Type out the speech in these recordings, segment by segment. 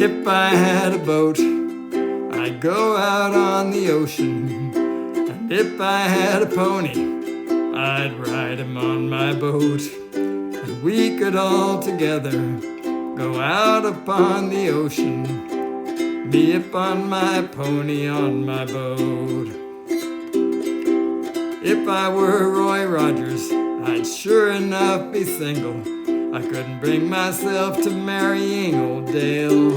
If I had a boat, I'd go out on the ocean. And if I had a pony, I'd ride him on my boat. And we could all together go out upon the ocean, me upon my pony on my boat. If I were Roy Rogers, I'd sure enough be single. I couldn't bring myself to marrying old Dale.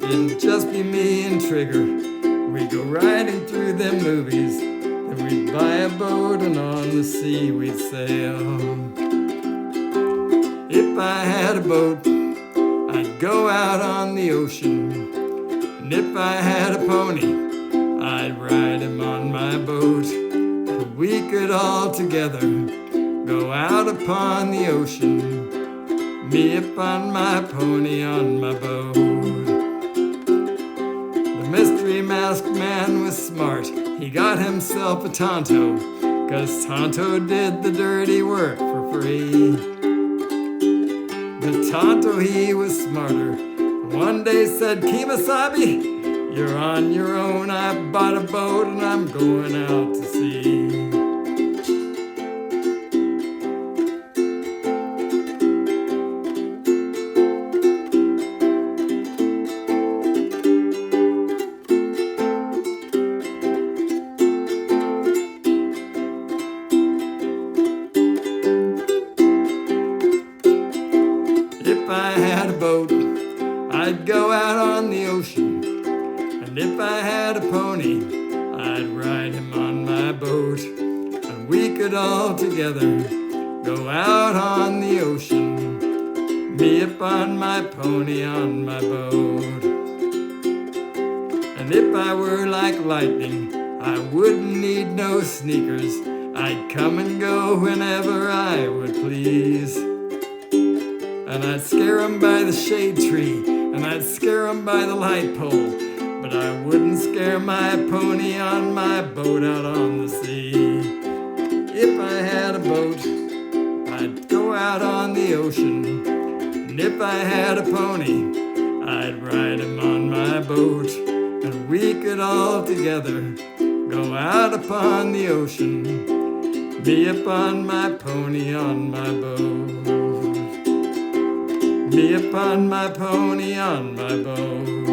It'd just be me and Trigger. We'd go riding through them movies. Then we'd buy a boat and on the sea we'd sail. If I had a boat, I'd go out on the ocean. And if I had a pony, I'd ride him on my boat. And we could all together go out upon the ocean, me upon my pony on my boat. The mystery masked man was smart. He got himself a Tonto, 'cause Tonto did the dirty work for free. But Tonto, he was smarter. One day said, "Kemosabe, you're on your own. I bought a boat and I'm going out to sea." If I had a boat, I'd go out on the ocean. And if I had a pony, I'd ride him on my boat. And we could all together go out on the ocean, me upon my pony on my boat. And if I were like lightning, I wouldn't need no sneakers. I'd come and go whenever I would please. And I'd scare 'em by the shade tree, and I'd scare 'em by the light pole, but I wouldn't scare my pony on my boat out on the sea. If I had a boat, I'd go out on the ocean, and if I had a pony, I'd ride him on my boat, and we could all together go out upon the ocean, me upon my pony on my boat. Me upon my pony on my boat.